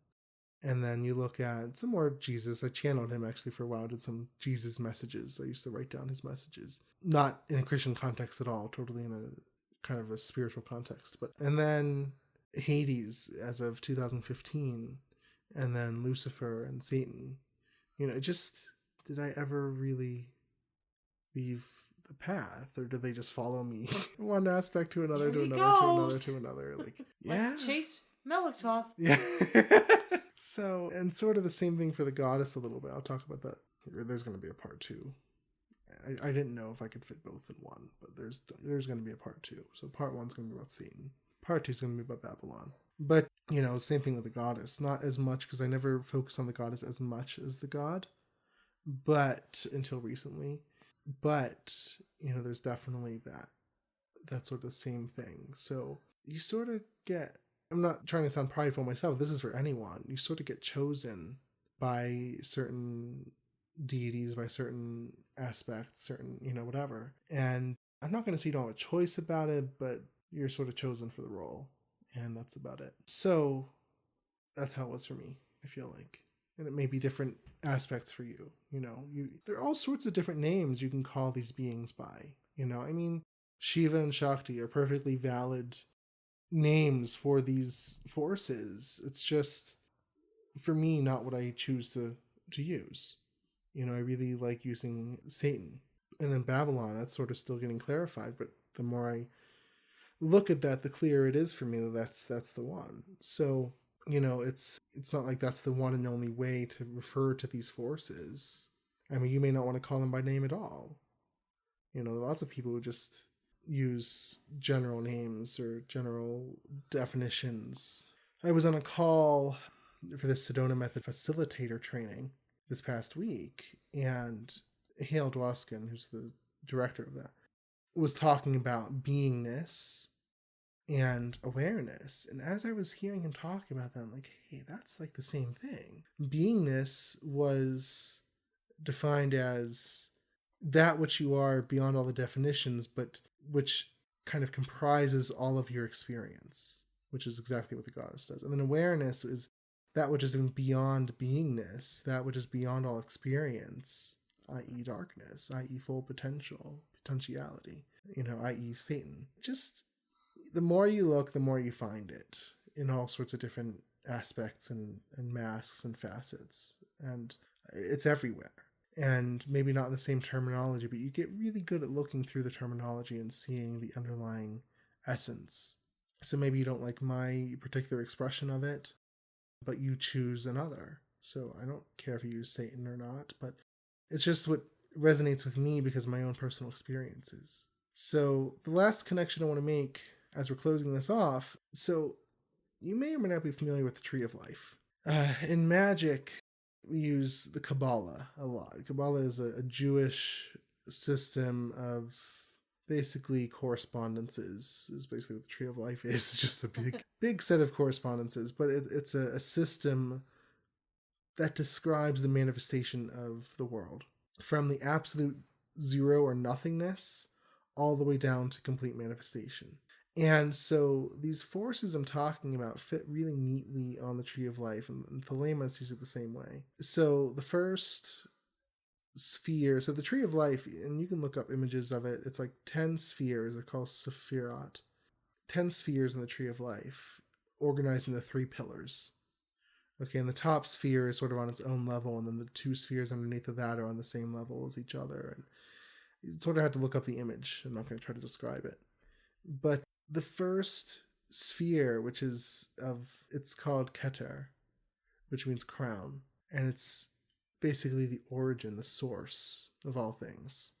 And then you look at some more Jesus. I channeled him actually for a while, did some Jesus messages. I used to write down his messages. Not in a Christian context at all, totally in a kind of a spiritual context. And then Hades as of 2015, and then Lucifer and Satan. Did I ever really leave the path, or did they just follow me one aspect to another, to another, to another? Like, yeah. Let's chase Melektoth. Yeah. So, and sort of the same thing for the goddess a little bit. I'll talk about that. There's going to be a part 2. I didn't know if I could fit both in one, but there's going to be a part 2. So part 1's going to be about Satan. Part 2 is going to be about Babylon. But, same thing with the goddess. Not as much, because I never focused on the goddess as much as the god, but until recently. But, there's definitely that sort of same thing. So you sort of get, I'm not trying to sound prideful myself, this is for anyone. You sort of get chosen by certain deities, by certain aspects, certain, whatever. And I'm not going to say you don't have a choice about it, but you're sort of chosen for the role. And that's about it. So that's how it was for me, I feel like. And it may be different aspects for you. There are all sorts of different names you can call these beings by. Shiva and Shakti are perfectly valid names for these forces. It's just, for me, not what I choose to use. I really like using Satan. And then Babylon, that's sort of still getting clarified, but the more I look at that, the clearer it is for me that that's the one. So, it's not like that's the one and only way to refer to these forces. You may not want to call them by name at all. Lots of people who just use general names or general definitions. I was on a call for the Sedona Method facilitator training this past week, and Hale Dwoskin, who's the director of that, was talking about beingness and awareness. And as I was hearing him talk about that, I'm like, hey, that's like the same thing. Beingness was defined as that which you are beyond all the definitions, but which kind of comprises all of your experience, which is exactly what the goddess does. And then awareness is that which is beyond beingness, that which is beyond all experience, i.e. darkness, i.e. full potentiality, i.e. Satan. Just the more you look, the more you find it in all sorts of different aspects and masks and facets. And it's everywhere. And maybe not in the same terminology, but you get really good at looking through the terminology and seeing the underlying essence. So maybe you don't like my particular expression of it, but you choose another. So I don't care if you use Satan or not, but it's just what resonates with me because of my own personal experiences. So the last connection I want to make as we're closing this off, so you may or may not be familiar with the Tree of Life. In magic, we use the Kabbalah a lot. Kabbalah is a Jewish system of basically correspondences, is basically what the Tree of Life is. It's just a big set of correspondences, but it's a system that describes the manifestation of the world from the absolute zero or nothingness all the way down to complete manifestation. And so these forces I'm talking about fit really neatly on the Tree of Life, and Thelema sees it the same way. So the first sphere, so the Tree of Life, and you can look up images of it, it's like 10 spheres, they're called Sephirot. 10 spheres in the Tree of Life, organized into 3 pillars. Okay, and the top sphere is sort of on its own level, and then the 2 spheres underneath of that are on the same level as each other. And you sort of have to look up the image. I'm not going to try to describe it. But the first sphere, it's called Keter, which means crown. And it's basically the origin, the source of all things,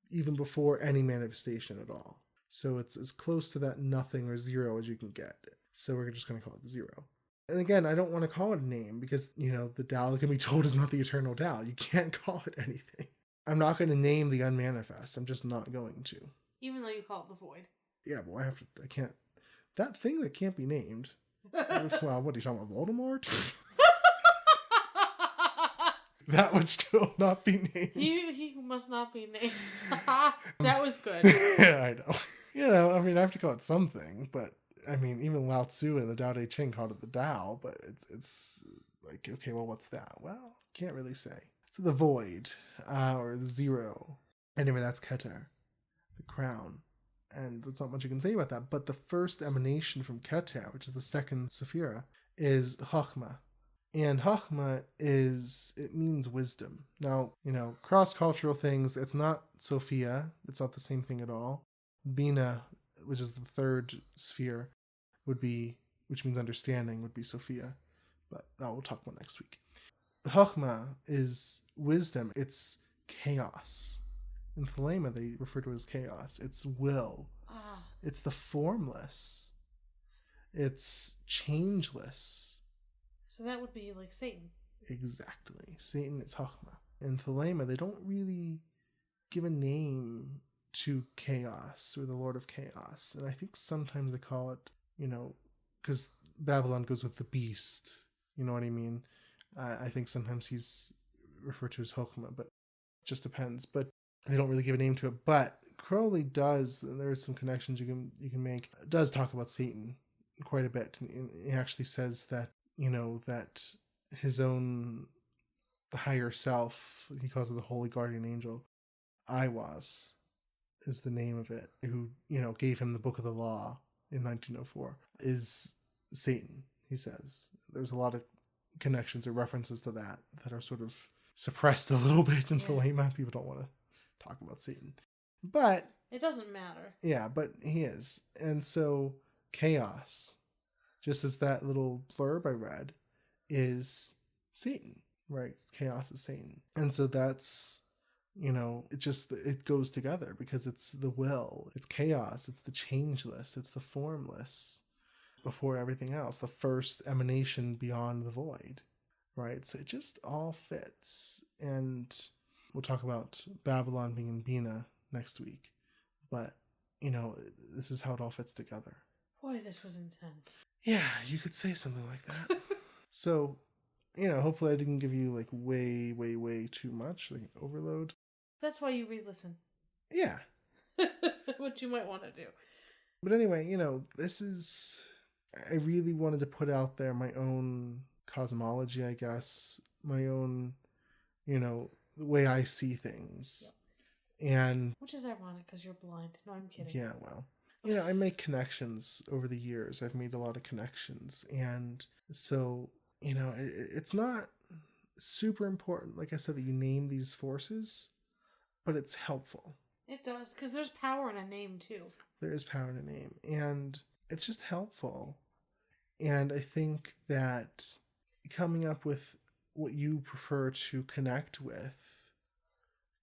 even before any manifestation at all. So it's as close to that nothing or zero as you can get. So we're just going to call it the zero. And again, I don't want to call it a name because, the Tao can be told is not the eternal Tao. You can't call it anything. I'm not going to name the unmanifest. I'm just not going to. Even though you call it the void. Yeah, well, I can't. That thing that can't be named. Well, what are you talking about, Voldemort? That would still not be named. He must not be named. That was good. Yeah, I know. I have to call it something, but I mean, even Lao Tzu in the Tao Te Ching called it the Tao, but it's like, okay, well, what's that? Well, can't really say. So the void, or the zero. Anyway, that's Keter, the crown. And there's not much you can say about that. But the first emanation from Keter, which is the second Sephira, is Chokhmah. And Chokhmah it means wisdom. Now, cross-cultural things, it's not Sophia. It's not the same thing at all. Bina, which is the third sphere, which means understanding, would be Sophia. But that we'll talk about next week. Chokhmah is wisdom. It's chaos. In Thelema, they refer to it as chaos. It's will. It's the formless. It's changeless. So that would be like Satan. Exactly. Satan is Chokhmah. In Thelema, they don't really give a name to chaos or the Lord of Chaos. And I think sometimes they call it, because Babylon goes with the beast. You know what I mean? I think sometimes he's referred to as Chokhmah, but it just depends. But they don't really give a name to it. But Crowley does, and there are some connections you can make, does talk about Satan quite a bit. And he actually says that, that his own higher self, he calls it the Holy Guardian Angel, Iwas is the name of it, who, gave him the Book of the Law in 1904, is Satan, he says. There's a lot of connections or references to that are sort of suppressed a little bit in Thelema. People don't want to talk about Satan. But it doesn't matter. Yeah, but he is. And so chaos, just as that little blurb I read, is Satan, right? Chaos is Satan. And so that's, it goes together because it's the will, it's chaos, it's the changeless, it's the formless before everything else, the first emanation beyond the void, right? So it just all fits. And we'll talk about Babylon being in Bina next week. But, this is how it all fits together. Boy, this was intense. Yeah, you could say something like that. So, hopefully I didn't give you like way, way, way too much, like overload. That's why you re-listen. Yeah. What you might want to do. But anyway, I really wanted to put out there my own cosmology, I guess, my own, the way I see things. Yeah. And which is ironic because you're blind. No, I'm kidding. Yeah, well, I make connections over the years. I've made a lot of connections. And so, it's not super important, like I said, that you name these forces, but it's helpful. It does, because there's power in a name, too. There is power in a name. And it's just helpful. And I think that coming up with what you prefer to connect with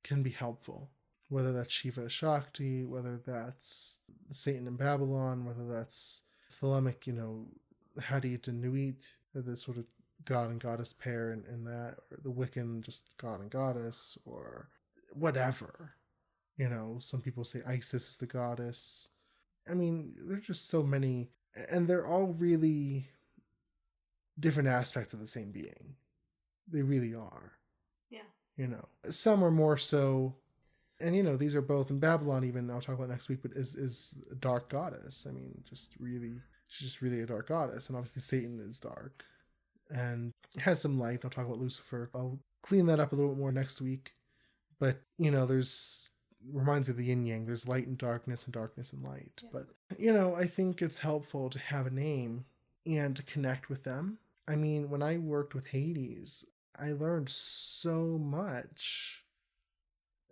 can be helpful. Whether that's Shiva Shakti, whether that's Satan in Babylon, whether that's Thelemic, Hadith and Nuit, or the sort of god and goddess pair in that, or the Wiccan, just god and goddess, or whatever. Some people say Isis is the goddess. I mean, there's just so many, and they're all really different aspects of the same being. They really are. Yeah. Some are more so. And, these are both in Babylon, even I'll talk about next week, but is a dark goddess. I mean, she's just really a dark goddess. And obviously Satan is dark and has some light. I'll talk about Lucifer. I'll clean that up a little bit more next week. But, reminds me of the yin yang. There's light and darkness and light. Yeah. But, I think it's helpful to have a name and to connect with them. I mean, when I worked with Hades, I learned so much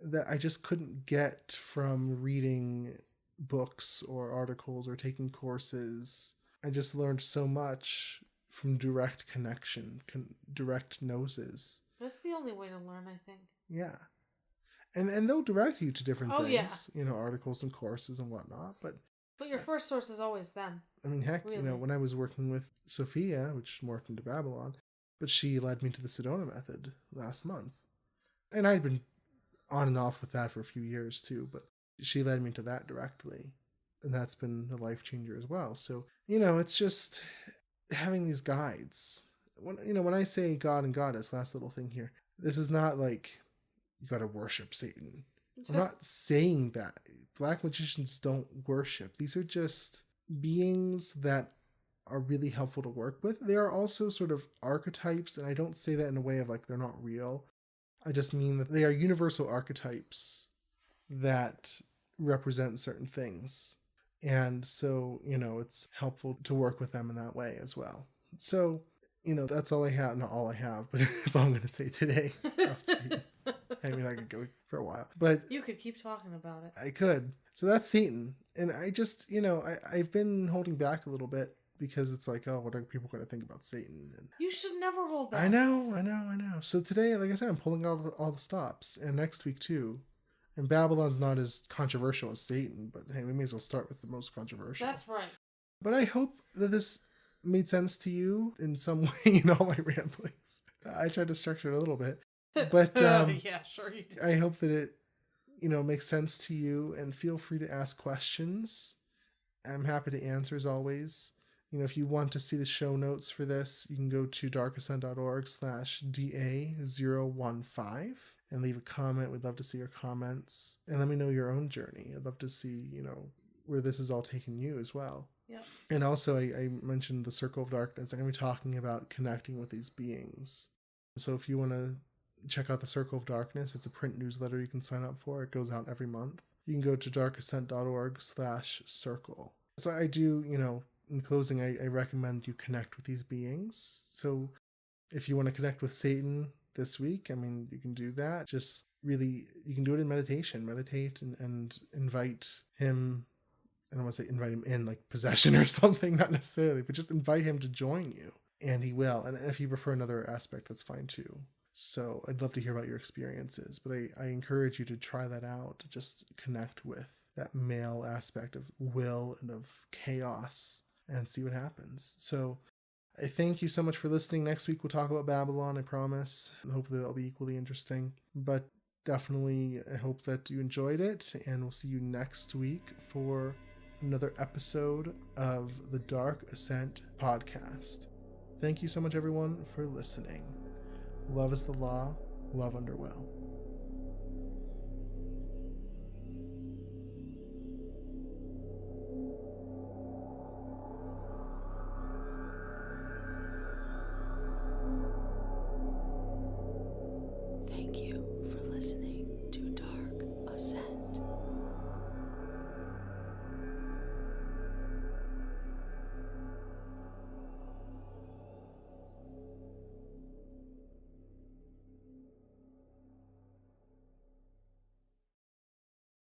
that I just couldn't get from reading books or articles or taking courses. I just learned so much from direct connection, direct noses. That's the only way to learn, I think. Yeah. And they'll direct you to different things, yeah. Articles and courses and whatnot. But your first source is always them. I mean, heck, really? When I was working with Sophia, which morphed into Babylon, but she led me to the Sedona method last month. And I'd been on and off with that for a few years too, but she led me to that directly, and that's been a life changer as well. So it's just having these guides. When I say God and Goddess, last little thing here, this is not like you got to worship Satan. I'm not saying that. Black magicians don't worship. These are just beings that are really helpful to work with. They are also sort of archetypes, and I don't say that in a way of like they're not real. I just mean that they are universal archetypes that represent certain things. And so, it's helpful to work with them in that way as well. So, that's all I have. Not all I have, but that's all I'm going to say today. I mean, I could go for a while, but you could keep talking about it. I could. So that's Satan. And I just, I've been holding back a little bit because it's like, oh, what are people going to think about Satan? And you should never hold back. I know. So today, like I said, I'm pulling out all the stops. And next week too. And Babylon's not as controversial as Satan, but hey, we may as well start with the most controversial. That's right. But I hope that this made sense to you in some way in all my ramblings. I tried to structure it a little bit. But yeah, sure you did. I hope that it, makes sense to you, and feel free to ask questions. I'm happy to answer as always. If you want to see the show notes for this, you can go to darkascent.org/DA015 and leave a comment. We'd love to see your comments, and let me know your own journey. I'd love to see, where this is all taking you as well. Yep. And also, I mentioned the Circle of Darkness. I'm going to be talking about connecting with these beings. So if you want to check out the Circle of Darkness, it's a print newsletter you can sign up for. It goes out every month. You can go to darkascent.org/circle. So I do, in closing, I recommend you connect with these beings. So if you want to connect with Satan this week, I mean, you can do that. Just really, you can do it in meditation. Meditate and invite him. I don't want to say invite him in like possession or something, not necessarily, but just invite him to join you. And he will. And if you prefer another aspect, that's fine too. So I'd love to hear about your experiences, but I encourage you to try that out, to just connect with that male aspect of will and of chaos and see what happens. So I thank you so much for listening. Next week we'll talk about Babylon, I promise. And hopefully that'll be equally interesting. But definitely I hope that you enjoyed it, and we'll see you next week for another episode of the Dark Ascent podcast. Thank you so much, everyone, for listening. Love is the law. Love under will.